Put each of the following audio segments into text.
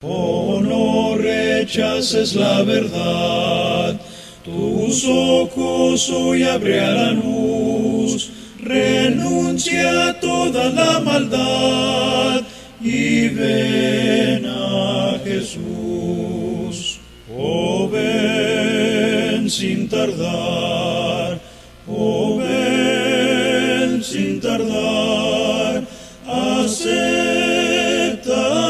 Oh, no rechaces la verdad, tus ojos hoy abrirán luz, renuncia a toda la maldad y ven a Jesús. Oh, ven sin tardar, oh, ven sin tardar, acepta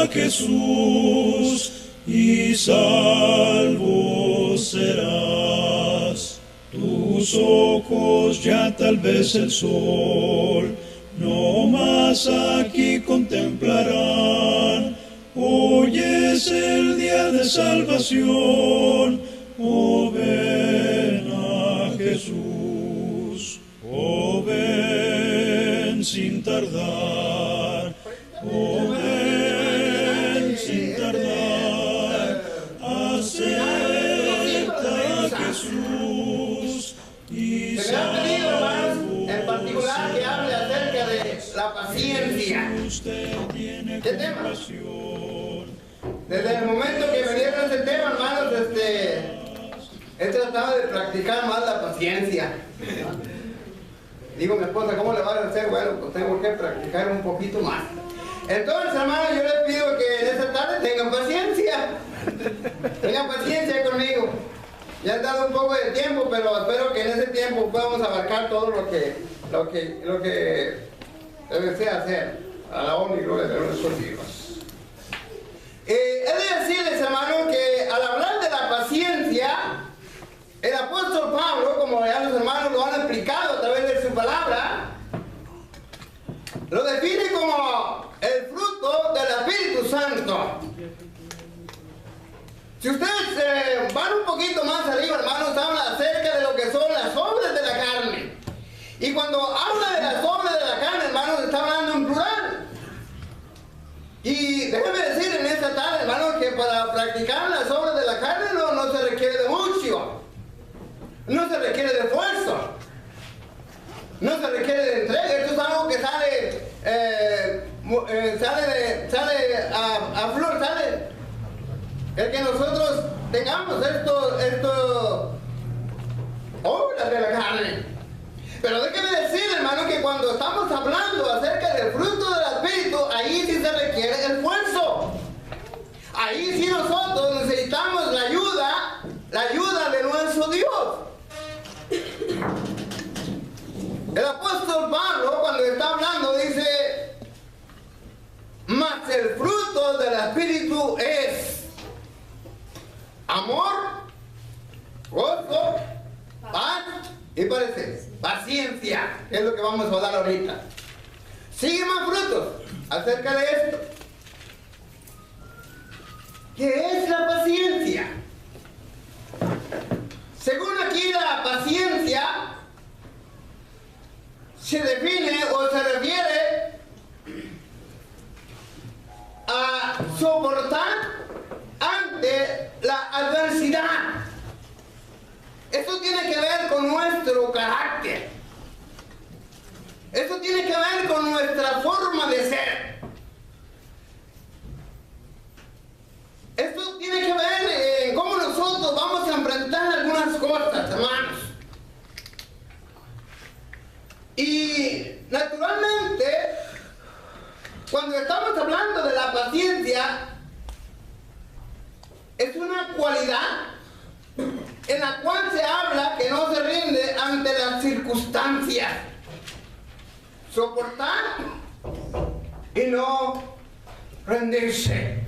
a Jesús y salvo serás. Tus ojos ya tal vez el sol no más aquí contemplarán. Hoy es el día de salvación, oh, ven a Jesús. Oh, ven sin tardar, oh, ven sin tardar, acepta a Jesús y se me ha pedido, hermanos, en particular que hable acerca de la paciencia. ¿Qué tema? Desde el momento que me dieron ese tema, hermanos, he tratado de practicar más la paciencia. Digo a mi esposa, ¿cómo le va a hacer? Bueno, pues tengo que practicar un poquito más. Entonces, hermanos, yo les pido que en esta tarde tengan paciencia. Tengan paciencia conmigo. Ya han dado un poco de tiempo, pero espero que en ese tiempo podamos abarcar todo lo que desea hacer. A la honra y gloria de nuestros Dios. He de decirles, hermanos, que al hablar de la paciencia, el apóstol Pablo, como ya los hermanos lo han explicado a través de su palabra, lo define como el fruto del Espíritu Santo. Si ustedes van un poquito más arriba, hermanos, habla acerca de lo que son las obras de la carne. Y cuando habla de las obras de la carne, hermanos, está hablando en plural. Y déjenme decir en esta tarde, hermanos, que para practicar las obras de la carne no se requiere de mucho. No se requiere de esfuerzo. No se requiere de entrega. Esto es algo que sale a flor, sale. El que nosotros tengamos esto obras de la carne. Pero déjeme decir, hermano, que cuando estamos hablando acerca del fruto del Espíritu, ahí sí se requiere esfuerzo. Ahí sí nosotros necesitamos la ayuda de nuestro Dios. El apóstol Pablo, cuando está hablando, dice: mas el fruto del Espíritu es amor, gozo, paz y paciencia, que es lo que vamos a hablar ahorita. Sigue más frutos acerca de esto. ¿Qué es la paciencia? Según aquí, la paciencia se define o se refiere a soportar ante la adversidad. Esto tiene que ver con nuestro carácter. Esto tiene que ver con nuestra forma de ser. Esto tiene que ver en cómo nosotros vamos a enfrentar algunas cosas, hermanos. Y naturalmente, cuando estamos hablando de la paciencia, es una cualidad en la cual se habla que no se rinde ante las circunstancias. Soportar y no rendirse.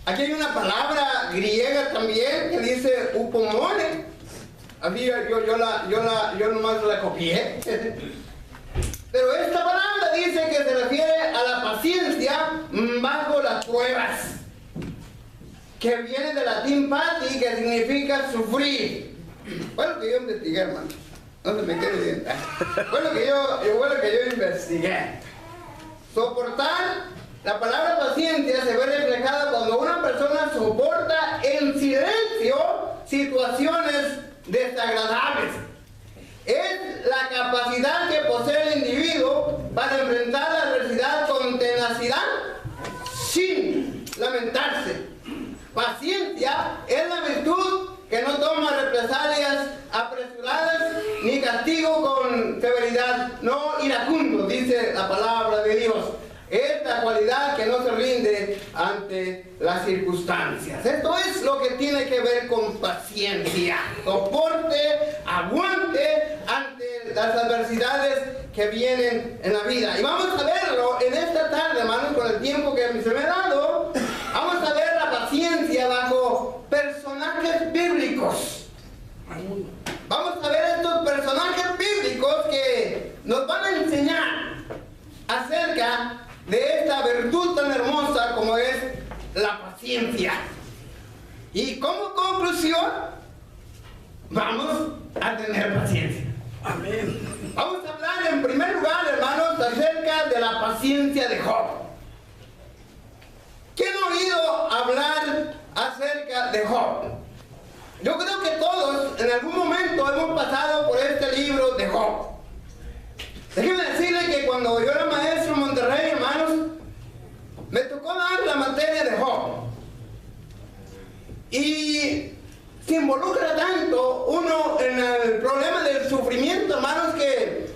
Aquí hay una palabra griega también que dice upomone. Así yo nomás la copié. Pero esta palabra dice que se refiere a la paciencia bajo las pruebas, que viene del latín pati, que significa sufrir. Bueno, que yo investigué, hermano. No se me quede bien. Bueno, que yo investigué. Soportar, la palabra paciencia se ve reflejada cuando una persona soporta en silencio situaciones desagradables. Es la capacidad que posee el individuo para enfrentar la adversidad con tenacidad sin lamentarse. Paciencia es la virtud que no toma represalias apresuradas ni castigo con severidad, no iracundo, dice la palabra de Dios. Esta cualidad que no se rinde ante las circunstancias. Esto es lo que tiene que ver con paciencia. Soporte, aguante ante las adversidades que vienen en la vida. Y vamos a verlo en esta tarde, hermanos, con el tiempo que se me ha dado. Vamos a ver la paciencia bajo personajes bíblicos. Vamos a ver estos personajes bíblicos que nos van a enseñar acerca de esta virtud tan hermosa como es la paciencia. Y como conclusión, vamos a tener paciencia. Amén. Vamos a hablar en primer lugar, hermanos, acerca de la paciencia de Job. ¿Quién ha oído hablar acerca de Job? Yo creo que todos en algún momento hemos pasado por este libro de Job. Déjenme decirle que cuando yo era maestro en Monterrey, hermanos, me tocó dar la materia de Job. Y se involucra tanto uno en el problema del sufrimiento, hermanos, que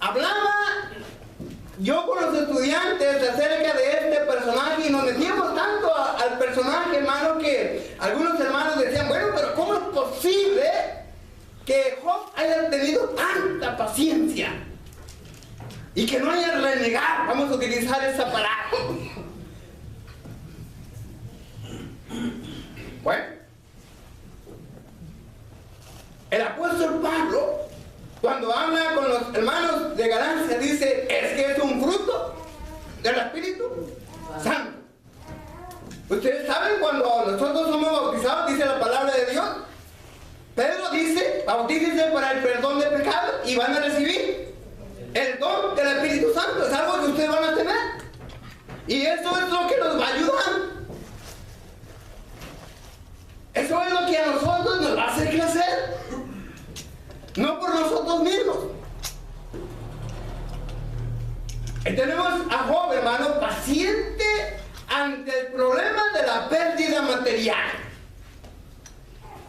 hablaba yo con los estudiantes acerca de este personaje y nos metíamos tanto al personaje, hermano, que algunos hermanos decían, bueno, pero ¿cómo es posible que Job haya tenido tanta paciencia y que no haya renegado? Vamos a utilizar esa palabra. Bueno, el apóstol Pablo, cuando habla con los hermanos de Galacia, dice, es que es un fruto del Espíritu Santo. Ustedes saben, cuando nosotros somos bautizados, dice la palabra de Dios, Pedro dice, bautícense para el perdón de pecados y van a recibir el don del Espíritu Santo. Es algo que ustedes van a tener. Y eso es lo que nos va a ayudar. Eso es lo que a nosotros nos va a hacer crecer. No por nosotros mismos. Y tenemos a Job, hermano, paciente ante el problema de la pérdida material.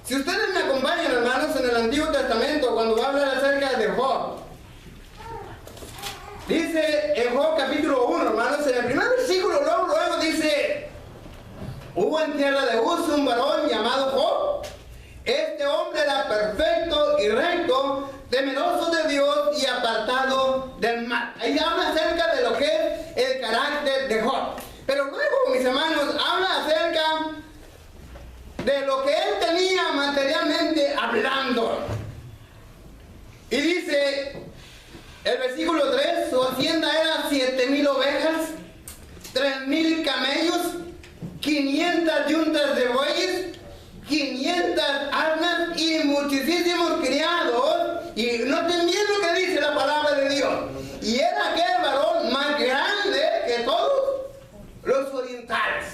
Si ustedes me acompañan, hermanos, en el Antiguo Testamento, cuando habla acerca de Job, dice en Job capítulo 1, hermanos, en el primer versículo, luego dice, hubo en tierra de Uz un varón llamado Job. Este hombre era perfecto y recto, temeroso de Dios y apartado del mal. Ahí habla acerca de lo que es el carácter de Job. Pero luego, mis hermanos, habla acerca de lo que él tenía materialmente hablando. Y dice el versículo 3, su hacienda era 7,000 ovejas, 3,000 camellos, 500 yuntas de bueyes, 500 asnas y muchísimos criados. Y noten bien lo que dice la palabra de Dios. Y era aquel varón más grande que todos los orientales.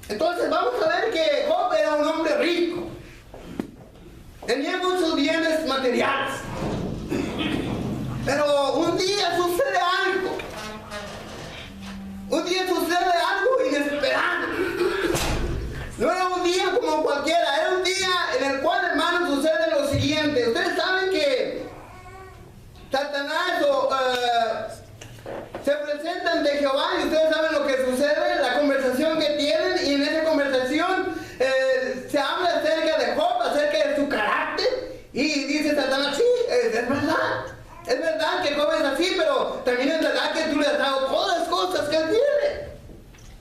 Entonces vamos a ver que Job era un hombre rico. Tenía muchos bienes materiales. Pero un día sucede algo. Un día sucede algo inesperado. No era un día como cualquiera, era un día en el cual, hermanos, sucede lo siguiente. Ustedes saben que Satanás se presenta ante Jehová y ustedes saben lo que sucede, la conversación que tienen, y en esa conversación se habla acerca de Job, acerca de su carácter, y dice Satanás, sí, es verdad que Job es así, pero también es verdad que tú le has dado todas las cosas que él tiene.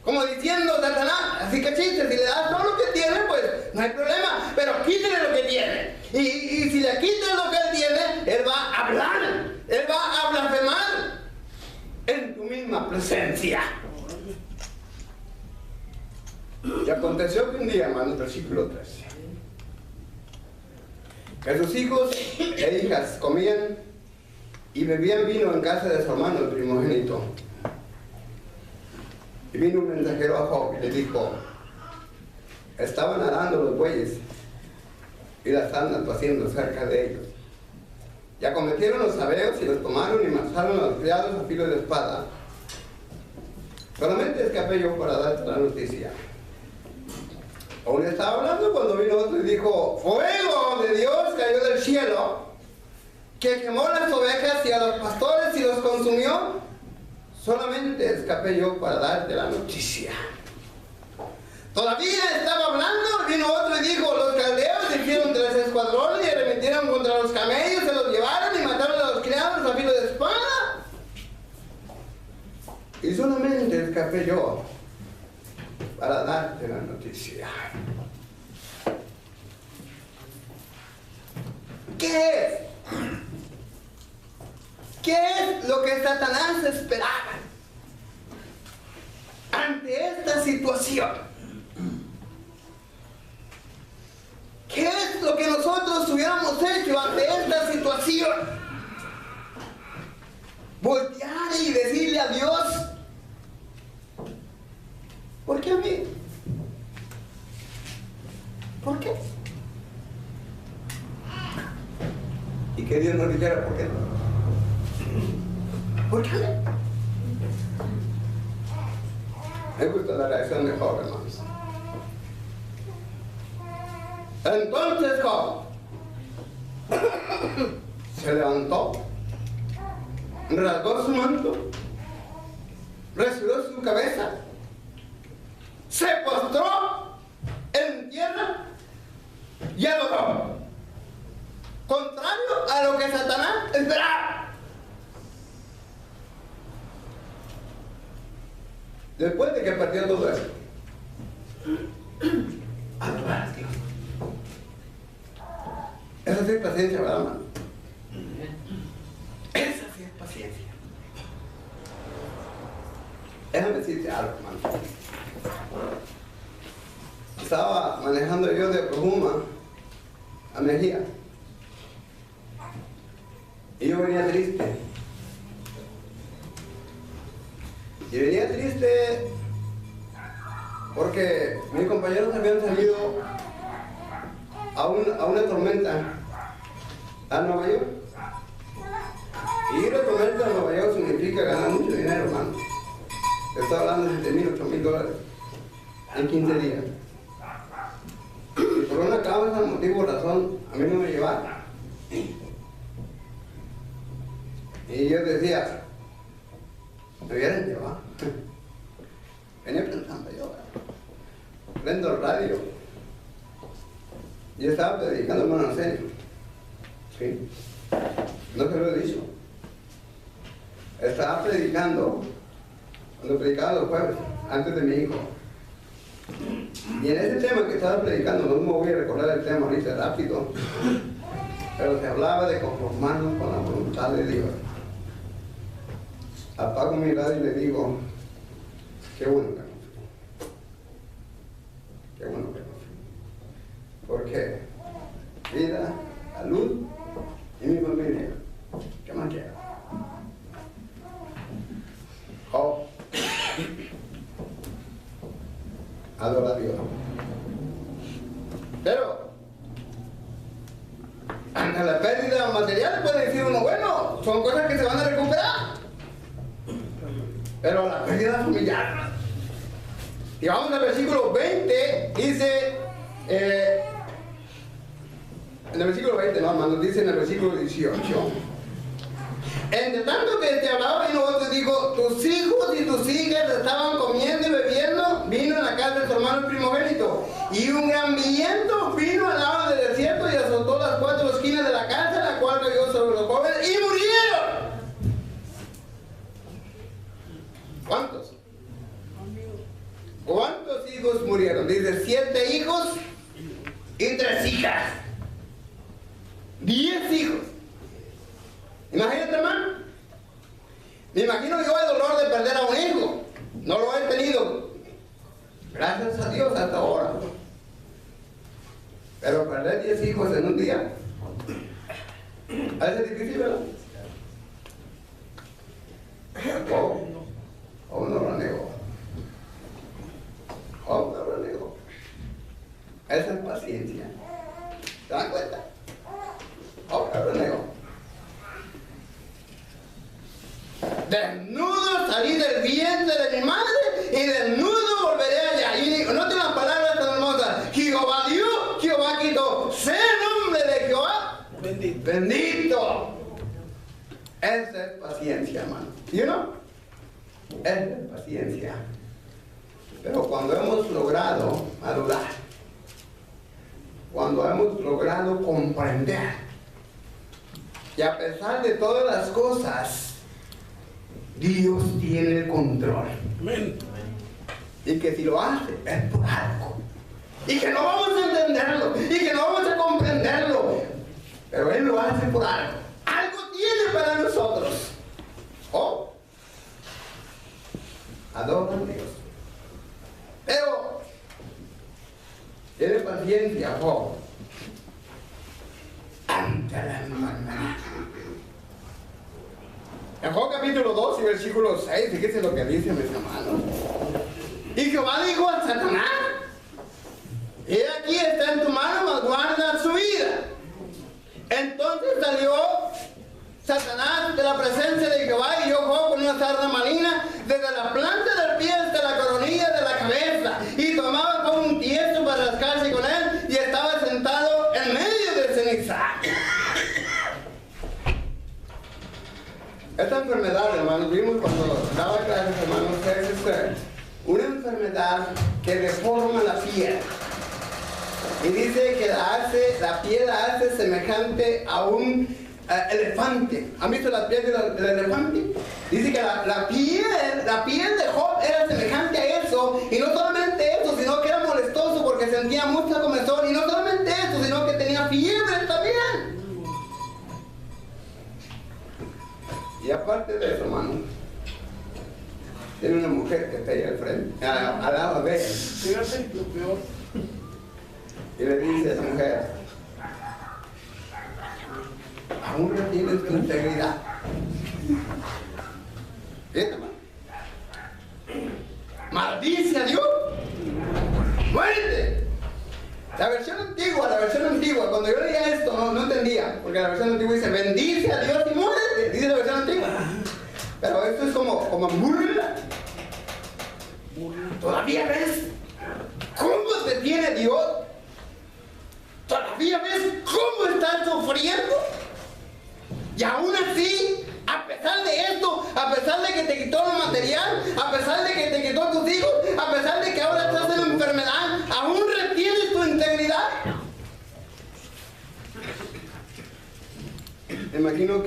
Como diciendo Satanás, así que chiste, si le das todo lo que tiene, pues no hay problema, pero quítale lo que tiene. Y si le quitas lo que él tiene, él va a hablar, él va a blasfemar en tu misma presencia. Y aconteció que un día, hermanos, versículo 13, que sus hijos e hijas comían y bebían vino en casa de su hermano, el primogénito. Y vino un mensajero a Job y le dijo, estaban arando los bueyes y las asnas paciendo cerca de ellos. Y acometieron los sabeos y los tomaron y mataron a los criados a filo de espada. Solamente escapé yo para darte la noticia. Aún estaba hablando cuando vino otro y dijo, fuego de Dios cayó del cielo, que quemó las ovejas y a los pastores y los consumió. Solamente escapé yo para darte la noticia. Todavía estaba hablando, vino otro y dijo, los caldeos hicieron 3 escuadrones y arremetieron contra los camellos, se los llevaron y mataron a los criados a filo de espada. Y solamente escapé yo para darte la noticia. ¿Qué es? ¿Qué es lo que Satanás esperaba ante esta situación? ¿Qué es lo que nosotros hubiéramos hecho ante esta situación? Voltear y decirle a Dios, ¿por qué a mí? ¿Por qué? Y que Dios nos dijera, ¿por qué no? ¿Por qué a mí? Me gusta la reacción de Job, hermanos. Entonces Job se levantó, rasgó su manto, resurgió su cabeza, se postró en tierra y adoró, contrario a lo que Satanás esperaba. Después de que perdió todo eso, adorar a Dios. Esa sí es paciencia, ¿verdad, hermano? Esa sí es paciencia. Déjame decirte algo, hermano. Estaba manejando yo de Oklahoma a Mejía. Y yo venía triste. Y venía triste porque mis compañeros habían salido a una tormenta a Nueva York. Y ir a tormenta a Nueva York significa ganar mucho dinero, hermano. Estoy hablando de $7,000, $8,000 en 15 días. Y por una causa, motivo o razón, a mí no me llevaron. Y yo decía, me hubieran llevado. Venía pensando yo, prendo el radio. Yo estaba predicando, hermano, en serio. Sí. No te lo he dicho. Estaba predicando, cuando predicaba los jueves, antes de mi hijo. Y en ese tema que estaba predicando, no me voy a recordar el tema ahorita rápido, pero se hablaba de conformarnos con la voluntad de Dios. Apago mi radio y le digo, qué bueno que no fui. Qué bueno que no fui. Porque vida, salud y mi familia, ¿qué más quiero? Oh, adora a Dios. Pero ante la pérdida material puede decir uno, bueno, son cosas que se van a recuperar. Pero la pérdida familiar. Y vamos al versículo 20, dice, en el versículo 20, no, hermano, dice en el versículo 18. Entre tanto que te hablaba, vino otro y dijo, tus hijos y tus hijas estaban comiendo y bebiendo vino en la casa de su hermano el primogénito. Y un gran viento vino al lado del desierto y azotó las 4 esquinas de la casa, la cual cayó sobre los jóvenes y murieron. ¿Cuántos? ¿Cuántos hijos murieron? Dice 7 hijos y 3 hijas. 10 hijos. Imagínate, hermano. Me imagino yo el dolor de perder a un hijo. No lo he tenido, gracias a Dios, hasta ahora. Pero perder 10 hijos en un día, a veces es difícil, ¿verdad? O no lo negó. O no lo negó. Esa es paciencia. ¿Se dan cuenta? O no lo negó. Desnudo salí del vientre de mi madre Bendito. Esa es paciencia, hermano. ¿Y no? Esa es paciencia. Pero cuando hemos logrado madurar, cuando hemos logrado comprender, y a pesar de todas las cosas, Dios tiene el control. Amén. Y que si lo hace, es por algo. Y que no vamos a entenderlo, y que no vamos a comprenderlo. Pero Él lo hace por algo. Algo tiene para nosotros. Oh, adoran a Dios. Pero tiene paciencia, Job, ante la enfermedad. En Job capítulo 2 y versículo 6, fíjense lo que dice, mis hermanos. Y Jehová dijo a Satanás: he aquí está en tu mano, mas guarda su vida. Entonces salió Satanás de la presencia de Jehová y hirió Job con una sarna maligna desde la planta del pie hasta la coronilla de la cabeza, y tomaba con un tiesto para rascarse con él, y estaba sentado en medio de ceniza. Esta enfermedad, hermanos, vimos cuando daba clases, hermanos, es una enfermedad que deforma la piel. Y dice que la piel la hace semejante a un elefante. ¿Han visto la piel del elefante? Dice que la piel de Job era semejante a eso. Y no solamente eso, sino que era molestoso porque sentía mucha comezón. Y no solamente eso, sino que tenía fiebre también. Y aparte de eso, hermano, tiene una mujer que está ahí al frente, al lado de él. Fíjate, lo peor. Y le dice a esa mujer: aún no tienes tu integridad. Fíjate, hermano. Maldice a Dios. Muérete. La versión antigua, cuando yo leía esto no entendía, porque la versión antigua dice: bendice a Dios y muérete. Dice la versión antigua. Pero esto es como burla. ¿Todavía ves cómo te tiene Dios? ¿Todavía ves cómo estás sufriendo? Y aún así, a pesar de esto, a pesar de que te quitó lo material, a pesar de que te quitó tus hijos, a pesar de que ahora estás en enfermedad, aún retienes tu integridad. Imagino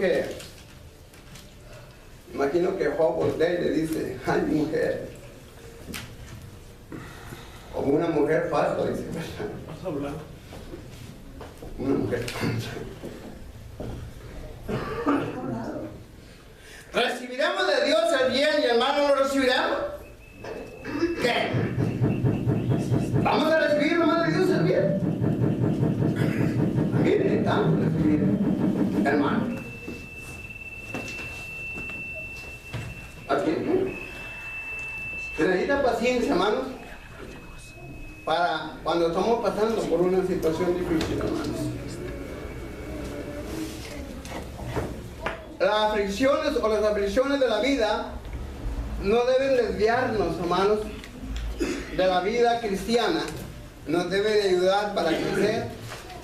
que Job voltea y le dice: ay, mujer, como una mujer falsa, dice. Vas a hablar. Una mujer. ¿Recibiremos de Dios el bien y el mal no lo recibiremos? ¿Qué? ¿Vamos a recibir nomás de Dios el bien? Aquí necesitamos recibir el mal. Aquí. Se necesita paciencia, hermanos, para cuando estamos pasando por una situación difícil, hermanos. Las aflicciones o las aflicciones de la vida no deben desviarnos, hermanos, de la vida cristiana. Nos debe de ayudar para crecer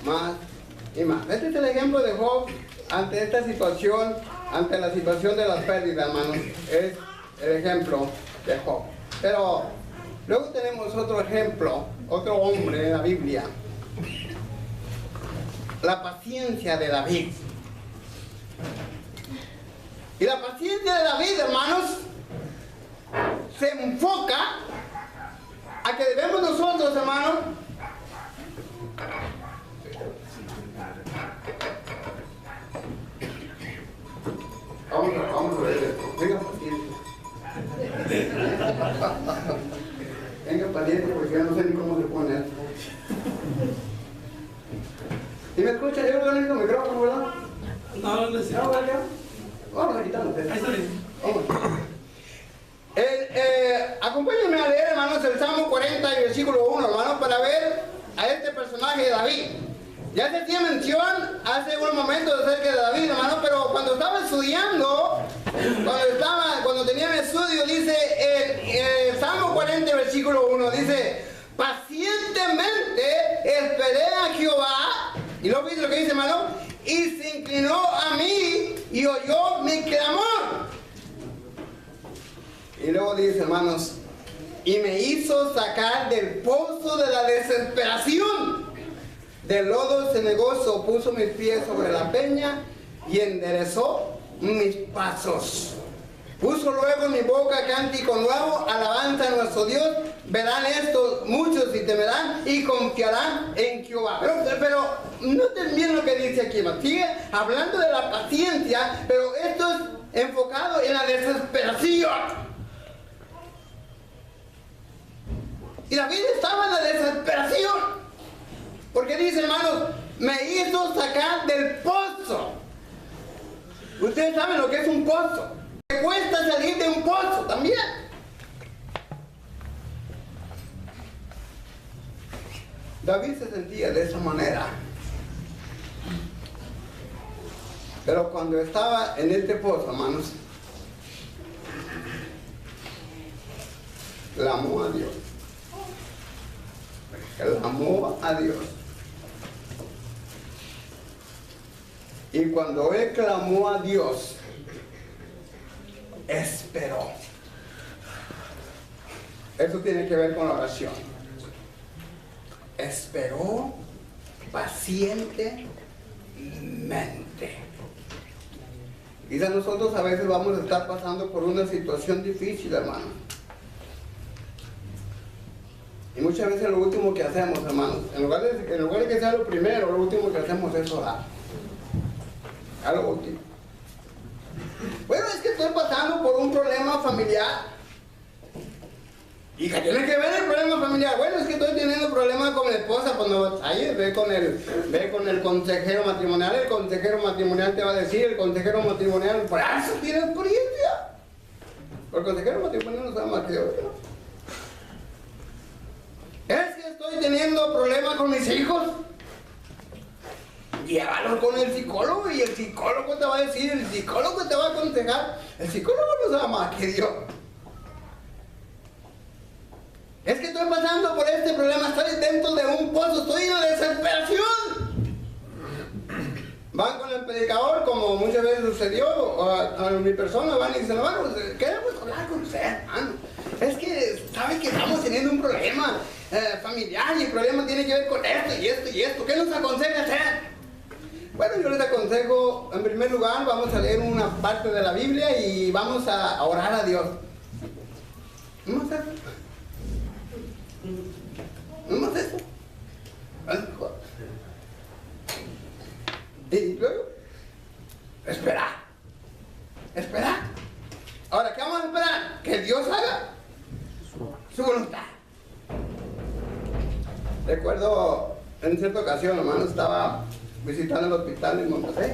más y más. Este es el ejemplo de Job ante esta situación, ante la situación de las pérdidas, hermanos. Es el ejemplo de Job. Pero luego tenemos otro ejemplo, otro hombre en la Biblia. La paciencia de David. Y la paciencia de David, hermanos, se enfoca a que debemos nosotros, hermanos, vamos a ver esto. Venga, paciencia. Venga, paciencia, porque ya no sé ni cómo se pone esto. ¿Y me escucha? Yo no necesito micrófono, ¿verdad? No, no sé. No, ¿verdad? Vamos a quitarnos esto. Ahí está bien. Acompáñenme a leer, hermanos, el Salmo 40 y versículo 1, hermanos, para ver a este personaje de David. Ya se hacía mención hace un momento acerca de David, hermano, pero cuando estaba estudiando, cuando tenía mi estudio, dice el Salmo 40, versículo 1, dice: pacientemente esperé a Jehová, y luego dice lo que dice, hermano, y se inclinó a mí y oyó mi clamor. Y luego dice, hermanos, y me hizo sacar del pozo de la desesperación. Del lodo cenagoso puso mis pies sobre la peña y enderezó mis pasos. Puso luego en mi boca cántico nuevo, alabanza a nuestro Dios. Verán esto muchos y temerán y confiarán en Jehová. Pero noten bien lo que dice aquí. Sigue hablando de la paciencia, pero esto es enfocado en la desesperación. Y David estaba en la desesperación. Porque dice, hermanos, me hizo sacar del pozo. Ustedes saben lo que es un pozo. Me cuesta salir de un pozo también. David se sentía de esa manera. Pero cuando estaba en este pozo, hermanos, clamó a Dios. Clamó a Dios. Y cuando él clamó a Dios, esperó. Eso tiene que ver con la oración. Esperó pacientemente. Quizás nosotros a veces vamos a estar pasando por una situación difícil, hermano. Y muchas veces lo último que hacemos, hermanos, en lugar de que sea lo primero, lo último que hacemos es orar. A lo último. Bueno, es que estoy pasando por un problema familiar. ¿Y qué tiene que ver el problema familiar? Bueno, es que estoy teniendo problemas con mi esposa. Pues no, ahí ve con el consejero matrimonial. El consejero matrimonial te va a decir, el consejero matrimonial, por eso tiene experiencia. El consejero matrimonial no sabe más que yo, ¿no? Es que estoy teniendo problemas con mis hijos. Llévalo con el psicólogo y el psicólogo te va a decir, el psicólogo te va a aconsejar. El psicólogo no sabe más que Dios. Es que estoy pasando por este problema, estoy dentro de un pozo, estoy en desesperación. Van con el predicador, como muchas veces sucedió, a mi persona, van y dicen, hermano, queremos hablar con usted, hermano. Es que, ¿sabe que estamos teniendo un problema familiar y el problema tiene que ver con esto y esto y esto? ¿Qué nos aconseja hacer? Bueno, yo les aconsejo, en primer lugar, vamos a leer una parte de la Biblia y vamos a orar a Dios. ¿Vamos a hacer? ¿Vamos a hacer eso? Y luego, esperar. Esperar. Ahora, ¿qué vamos a esperar? Que Dios haga su voluntad. Recuerdo, en cierta ocasión, hermano, estaba visitando el hospital en Monterrey.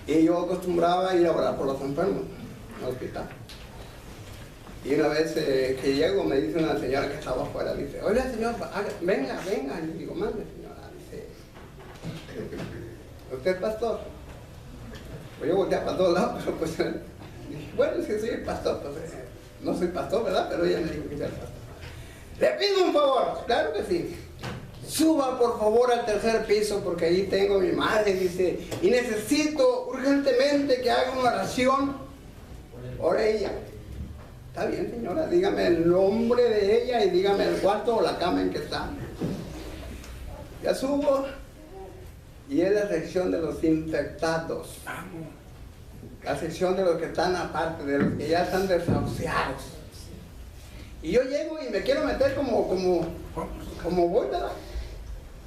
Y yo acostumbraba a ir a orar por los enfermos en el hospital. Y una vez que llego, me dice una señora que estaba afuera, dice, oiga señor, venga. Y le digo, mande señora, dice, ¿usted es pastor? Pues yo volteé para todos lados, pero pues dije, bueno, si soy el pastor, pues no soy pastor, ¿verdad? Pero ella me dijo que era el pastor. Le pido un favor, claro que sí. Suba por favor al tercer piso porque ahí tengo a mi madre, dice, y necesito urgentemente que haga una oración por ella. Está bien, señora, dígame el nombre de ella y dígame el cuarto o la cama en que está. Ya subo y es la sección de los infectados. La sección de los que están aparte, de los que ya están desahuciados. Y yo llego y me quiero meter como voy, ¿verdad?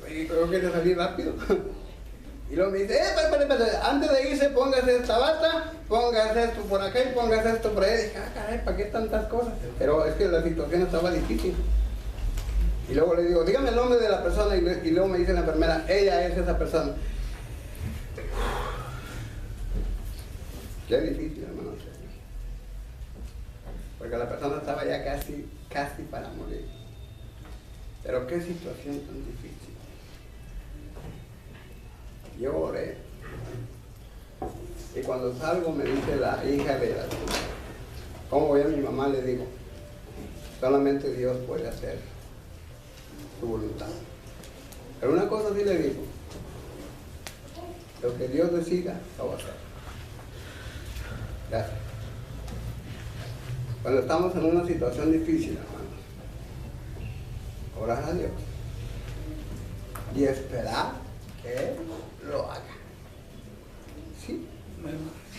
Y creo que le salí rápido. Y luego me dice, espera, antes de irse póngase esta bata, póngase esto por acá y póngase esto por ahí. Y dije, caray, ¿para qué tantas cosas? Pero es que la situación estaba difícil. Y luego le digo, dígame el nombre de la persona y luego me dice la enfermera, ella es esa persona. Qué difícil, hermano. Porque la persona estaba ya casi para morir. Pero qué situación tan difícil. Yo oré. Y cuando salgo me dice la hija de la... ¿Cómo voy a mi mamá? Le digo, solamente Dios puede hacer su voluntad. Pero una cosa sí le digo, Lo que Dios decida, lo va a hacer. Gracias. Cuando estamos en una situación difícil, hermanos, orar a Dios y esperar que Él lo haga. ¿Sí?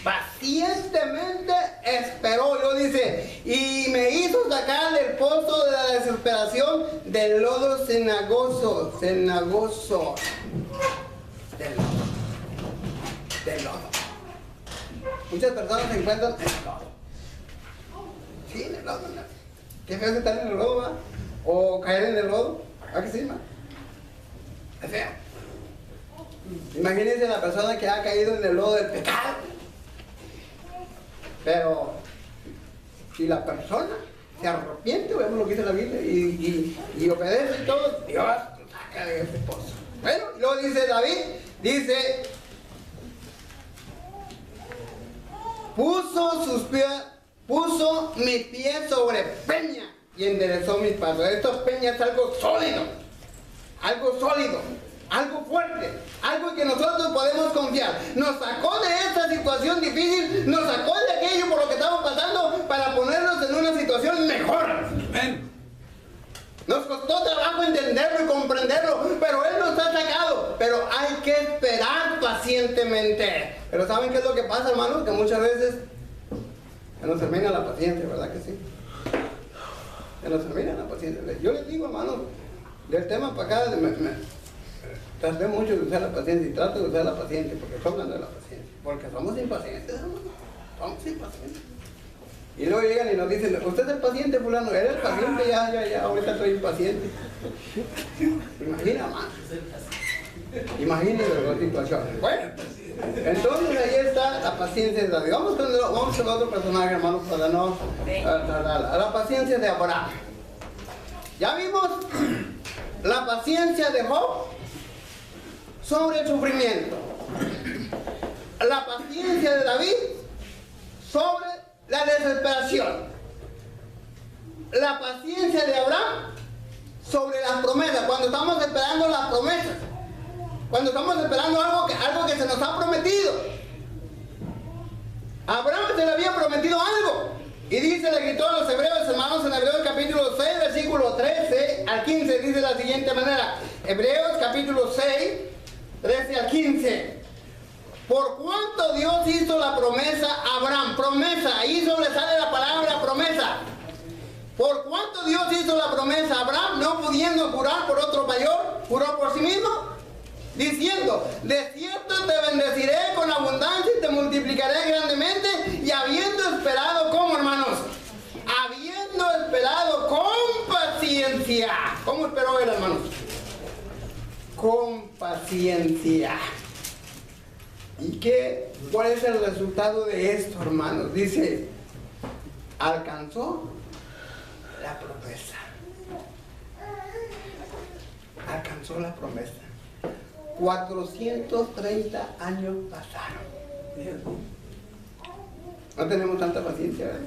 Pacientemente esperó, yo dice, y me hizo sacar del pozo de la desesperación, del lodo cenagoso, del lodo. Muchas personas se encuentran en el lodo. Sí, en el lodo, ¿no? Qué feo estar en el lodo, ¿va? O caer en el lodo, ¿a qué sí, ma? Es feo. Imagínense la persona que ha caído en el lodo del pecado. Pero si la persona se arrepiente, vemos lo que dice la Biblia, y obedece todo, Dios lo saca de ese pozo. Bueno, luego dice David, dice, puso mi pie sobre peña y enderezó mis pasos. Esto peña es algo sólido, algo fuerte, algo que nosotros podemos confiar. Nos sacó de esta situación difícil, nos sacó de aquello por lo que estamos pasando para ponernos en una situación mejor. Amén. Nos costó trabajo entenderlo y comprenderlo, pero Él nos ha sacado. Pero hay que esperar pacientemente. Pero ¿saben qué es lo que pasa, hermanos? Que muchas veces se nos termina la paciencia, ¿verdad que sí? Se nos termina la paciencia. Yo les digo, hermanos, del tema para acá, traté mucho de usar la paciencia y trato de usar la paciencia, porque estoy hablando de la paciencia. Porque somos impacientes, hermanos. Somos impacientes. Y luego llegan y nos dicen, usted es el paciente, fulano, eres el paciente, ya, ahorita estoy impaciente. Imagina más. Imagínense la situación. Bueno, entonces ahí está la paciencia de David. Vamos con el otro personaje, hermanos, para no a la paciencia de Abraham. Ya vimos la paciencia de Job sobre el sufrimiento. La paciencia de David sobre la desesperación. La paciencia de Abraham sobre las promesas. Cuando estamos esperando las promesas. Cuando estamos esperando algo que se nos ha prometido. A Abraham se le había prometido algo. Y dice el escritor a los hebreos, hermanos, en Hebreos capítulo 6, versículo 13 al 15, dice de la siguiente manera. Hebreos capítulo 6, 13 al 15. Por cuanto Dios hizo la promesa a Abraham, promesa, ahí donde sale la palabra promesa. Por cuanto Dios hizo la promesa a Abraham, no pudiendo jurar por otro mayor, juró por sí mismo, diciendo, de cierto te bendeciré con abundancia y te multiplicaré grandemente, y habiendo esperado, ¿cómo, hermanos? Habiendo esperado con paciencia. ¿Cómo esperó él, hermanos? Con paciencia. ¿Y cuál es el resultado de esto, hermanos? Dice, alcanzó la promesa. Alcanzó la promesa. 430 años pasaron. No tenemos tanta paciencia, ¿verdad?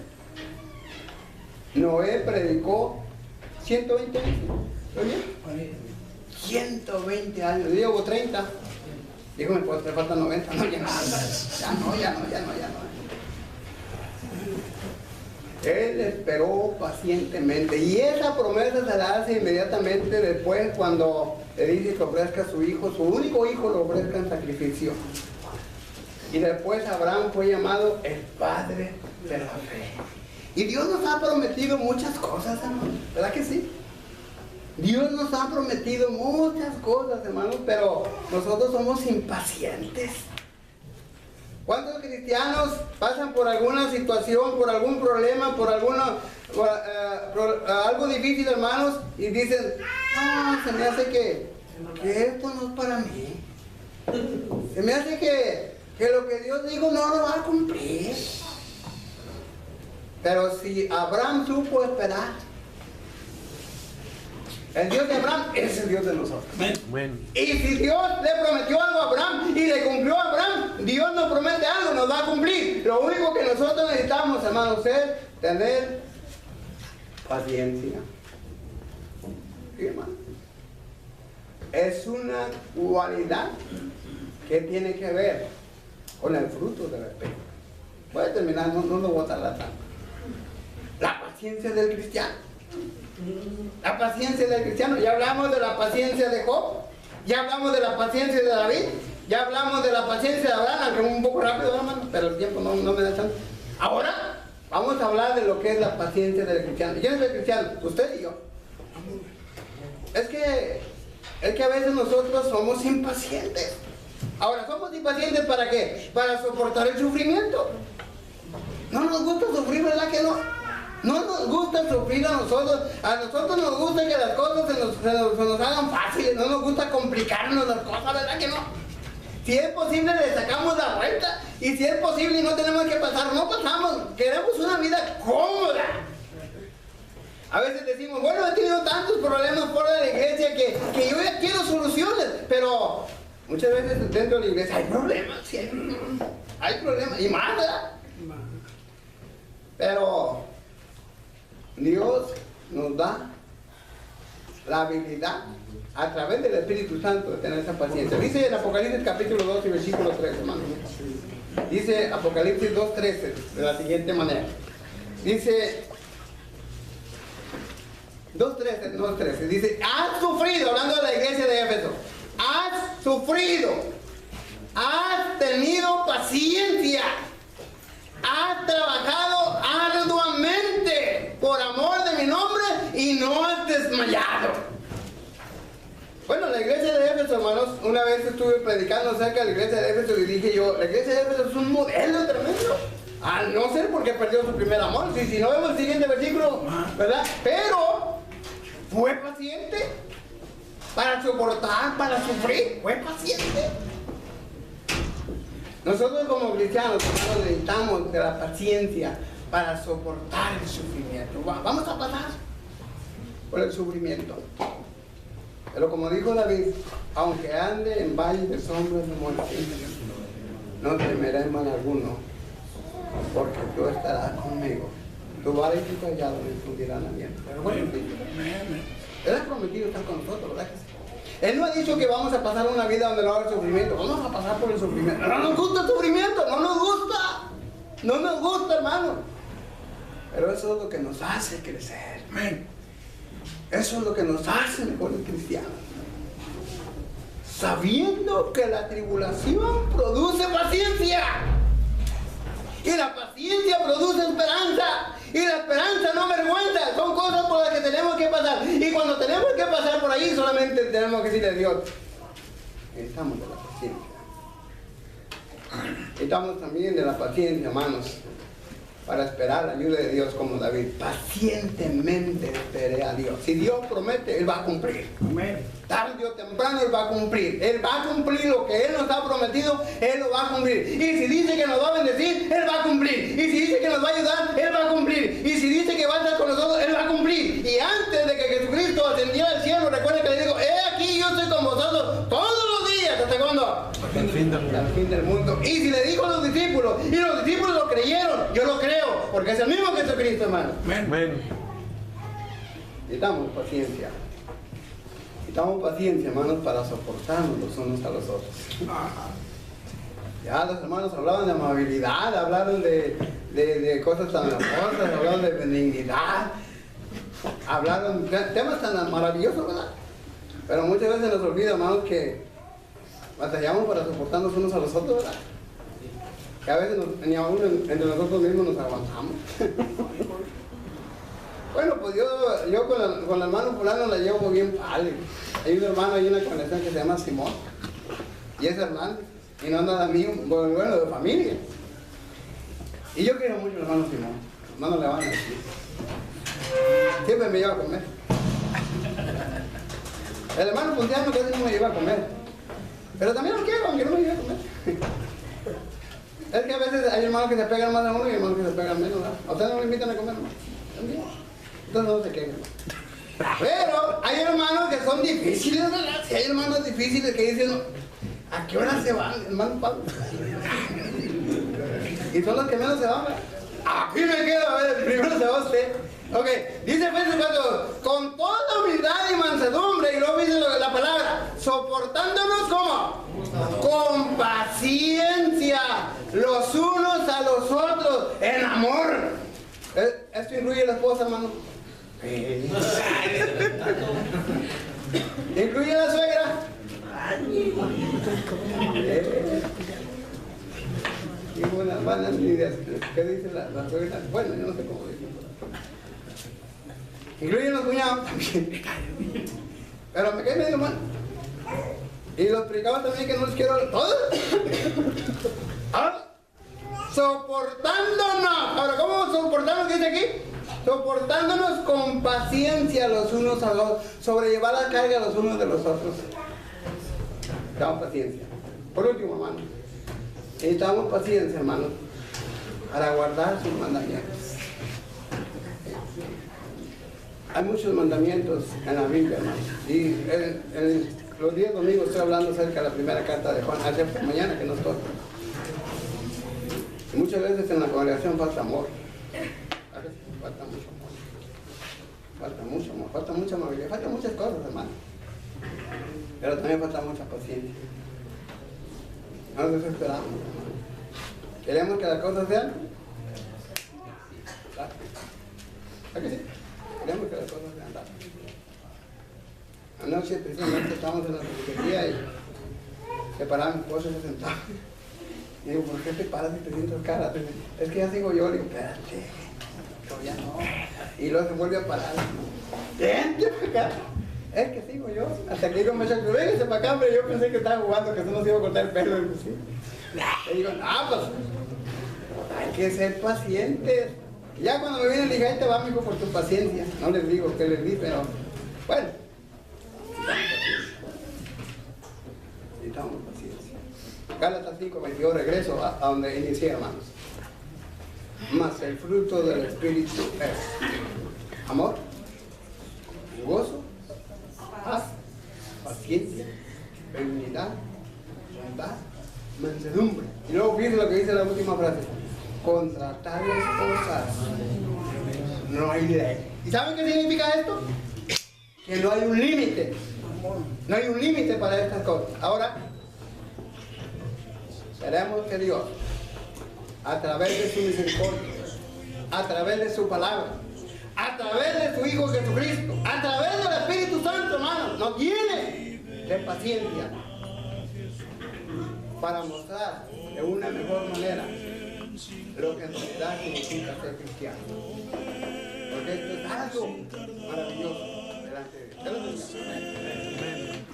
Noé predicó 120 años. ¿Oye? 120 años. Yo llevo 30. Dijo, me faltan 90. No, ya no. Él esperó pacientemente. Y esa promesa se la hace inmediatamente después cuando le dice que ofrezca a su hijo, su único hijo, lo ofrezca en sacrificio. Y después Abraham fue llamado el padre de la fe. Y Dios nos ha prometido muchas cosas, hermano. ¿Verdad que sí? Dios nos ha prometido muchas cosas, hermanos, pero nosotros somos impacientes. ¿Cuántos cristianos pasan por alguna situación, por algún problema, por algo difícil, hermanos, y dicen, no, se me hace que esto no es para mí? Se me hace que lo que Dios dijo no lo va a cumplir. Pero si Abraham supo esperar, el Dios de Abraham es el Dios de nosotros. Amén. Y si Dios le prometió algo a Abraham y le cumplió a Abraham, Dios nos promete algo, nos va a cumplir. Lo único que nosotros necesitamos, hermanos, es tener paciencia. ¿Sí, hermano? Es una cualidad ¿Qué tiene que ver con el fruto del Espíritu? Voy a terminar, no lo voy a tardar tanto. La paciencia del cristiano. La paciencia del cristiano. Ya hablamos de la paciencia de Job. Ya hablamos de la paciencia de David. Ya hablamos de la paciencia de Abraham, aunque un poco rápido, hermano, pero el tiempo no me da chance. Ahora vamos a hablar de lo que es la paciencia del cristiano. ¿Quién es el cristiano? Usted y yo. Es que a veces nosotros somos impacientes. Ahora, ¿somos impacientes para qué? Para soportar el sufrimiento. No nos gusta sufrir, ¿verdad que no? No nos gusta sufrir a nosotros. A nosotros nos gusta que las cosas se nos hagan fáciles. No nos gusta complicarnos las cosas, ¿verdad que no? Si es posible le sacamos la vuelta. Y si es posible y no tenemos que pasar, no pasamos. Queremos una vida cómoda. A veces decimos, bueno, he tenido tantos problemas fuera de la iglesia que yo ya quiero soluciones. Pero muchas veces dentro de la iglesia hay problemas. Sí, hay problemas. Y más, ¿verdad? Pero Dios nos da la habilidad a través del Espíritu Santo de tener esa paciencia. Dice en Apocalipsis capítulo 2 y versículo 13, hermano. Dice Apocalipsis 2:13 de la siguiente manera. Dice 2:13, dice, has sufrido, hablando de la iglesia de Éfeso, has sufrido, has tenido paciencia, has trabajado arduamente por amor de mi nombre y no has desmayado. Bueno, la iglesia de Éfeso, hermanos, una vez estuve predicando acerca de la iglesia de Éfeso y dije yo, la iglesia de Éfeso es un modelo tremendo. Al no ser porque perdió su primer amor. Si no vemos el siguiente versículo, ¿verdad? Pero fue paciente para soportar, para sufrir. Fue paciente. Nosotros como cristianos necesitamos de la paciencia para soportar el sufrimiento. Vamos a pasar por el sufrimiento. Pero como dijo David, aunque ande en valle de sombras de muerte, no temeré mal alguno, porque tú estarás conmigo. Tu vara y tu callado me infundirán aliento. Pero bueno, Él ha prometido estar con nosotros, ¿verdad que sí? Él no ha dicho que vamos a pasar una vida donde no va a haber sufrimiento. Vamos a pasar por el sufrimiento. No nos gusta el sufrimiento, no nos gusta. No nos gusta, hermano. Pero eso es lo que nos hace crecer. Amén. Eso es lo que nos hace mejores cristianos. Sabiendo que la tribulación produce paciencia. Y la paciencia produce esperanza. Y la esperanza no vergüenza. Son cosas por las que tenemos que pasar. Y cuando tenemos que pasar por ahí, solamente tenemos que decirle a Dios, necesitamos de la paciencia. Necesitamos también de la paciencia, hermanos, para esperar la ayuda de Dios como David. Pacientemente esperé a Dios. Si Dios promete, Él va a cumplir. Amén. Tarde o temprano Él va a cumplir. Él va a cumplir lo que Él nos ha prometido, Él lo va a cumplir. Y si dice que nos va a bendecir, Él va a cumplir. Y si dice que nos va a ayudar, Él va a cumplir. Y si dice que va a estar con nosotros, Él va a cumplir. Y antes de que Jesucristo ascendiera al cielo, recuerda que le dijo, he aquí yo estoy con vosotros todos los días. ¿Hasta cuándo? Al fin del mundo. Y si le dijo a los discípulos, y los discípulos lo creyeron, yo lo creo, porque es el mismo Jesucristo, hermano. Amén. Necesitamos paciencia. Necesitamos paciencia, hermanos, para soportarnos los unos a los otros. Ya los hermanos hablaban de amabilidad, hablaron de cosas tan hermosas, hablaron de benignidad, hablaron de temas tan maravillosos, ¿verdad? Pero muchas veces nos olvida, hermanos, que batallamos para soportarnos unos a los otros, ¿verdad? Que a veces ni aún entre nosotros mismos nos aguantamos. Bueno, pues yo con el hermano fulano la llevo bien padre. Hay un hermano, hay una conexión que se llama Simón. Y es Hernández. Y no anda de mí, bueno, de familia. Y yo quiero mucho al hermano Simón. Hermano le van a decir. Siempre me lleva a comer. El hermano Puntiano casi no me lleva a comer. Pero también lo quiero, aunque no me lleve a comer. Es que a veces hay hermanos que se pegan más a uno y hermanos que se pegan menos, ¿verdad? A ustedes no me invitan a comer, ¿no? También. Entonces no se quejen. Pero hay hermanos que son difíciles, ¿verdad? Si hay hermanos difíciles que dicen, ¿a qué hora se van, hermano Pablo? Y son los que menos se van, ¿verdad? Aquí me quedo, a ver, primero se va usted. Ok, dice Efesios 4, con toda humildad y mansedumbre, y luego dice la palabra, soportándonos como con todos, hermano. ¿Incluye la suegra? Y buenas malas ideas. ¿Qué dice la suegra? Bueno, yo no sé cómo dice. Incluyen los cuñados también. Pero me cae medio mal. Y los predicados también, que no les quiero todos. ¿Ah? Soportándonos. Ahora, ¿cómo soportarnos? ¿Qué dice aquí? Soportándonos con paciencia los unos a los otros. Sobrellevar la carga los unos de los otros. Necesitamos paciencia. Por último, hermano, necesitamos paciencia, hermano, para guardar sus mandamientos. Hay muchos mandamientos en la Biblia, hermano. Y los días domingos estoy hablando acerca de la primera carta de Juan. Ayer por mañana que no estoy. Y muchas veces en la congregación falta amor. A veces falta mucho amor. Falta mucho amor, falta mucha amabilidad, falta muchas cosas, hermano. Pero también falta mucha paciencia. No nos desesperamos, hermano. Queremos que las cosas sean. ¿A qué sí? Queremos que las cosas sean rápidas. Anoche precisamente estábamos en la peluquería y se paraba mi esposo y se sentaba. Y digo, ¿por qué te paras y te sientas cara? Es que ya sigo yo. Le digo, espérate, todavía no. Y luego se vuelve a parar. Vente para acá. Es que sigo yo. Hasta que digo, muchacho, véngase para acá, pero yo pensé que estaba jugando, que eso no se iba a cortar el pelo. Y digo, sí. Le digo, no, pues hay que ser pacientes. Ya cuando me viene le dije, ahí te va, mijo, por tu paciencia. No les digo qué les di, pero bueno. Necesitamos paciencia. Gálatas 5:22, regreso a donde inicié, hermanos. Mas el fruto del Espíritu es amor, gozo, paz, paciencia, benignidad, bondad, mansedumbre. Y luego fíjense lo que dice la última frase. Contra tales cosas no hay ley. ¿Y saben qué significa esto? Que no hay un límite. No hay un límite para estas cosas. Ahora, esperemos que Dios, a través de su misericordia, a través de su palabra, a través de su Hijo Jesucristo, a través del Espíritu Santo, hermano, nos llene de paciencia para mostrar de una mejor manera lo que en realidad significa ser cristiano. Porque esto es algo maravilloso delante de Dios.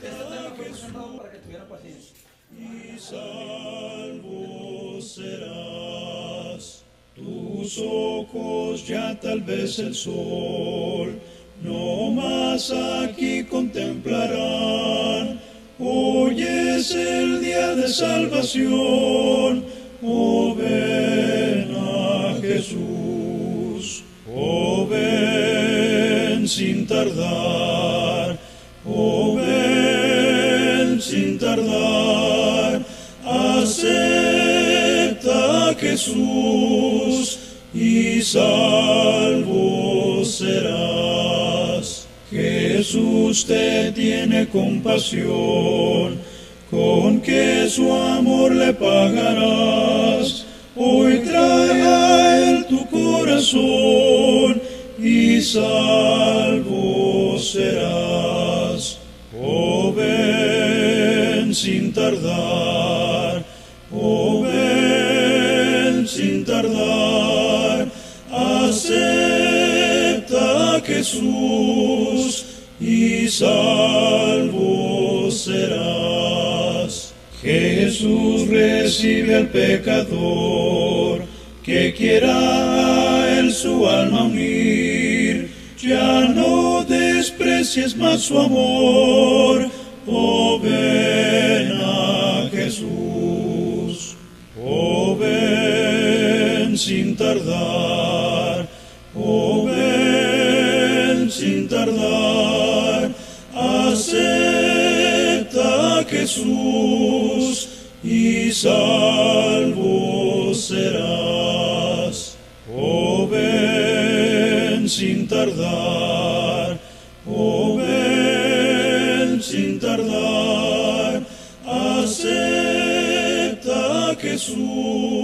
Este tema fue presentado para que tuviera paciencia. Y salvo serás, tus ojos ya tal vez el sol no más aquí contemplarán. Hoy es el día de salvación, oh ven a Jesús, oh ven sin tardar, oh ven sin tardar, acepta a Jesús y salvo serás. Jesús te tiene compasión, con que su amor le pagarás. Hoy trae a él tu corazón y salvo serás. Oh ven sin tardar, oh ven sin tardar, acepta a Jesús y salvo serás. Jesús recibe al pecador que quiera a él su alma unir. Ya no desprecies más su amor, oh ven a Jesús, oh ven sin tardar, oh ven sin tardar, acepta a Jesús y salvo serás. Oh ven sin tardar, oh ven sin tardar, acepta a Jesús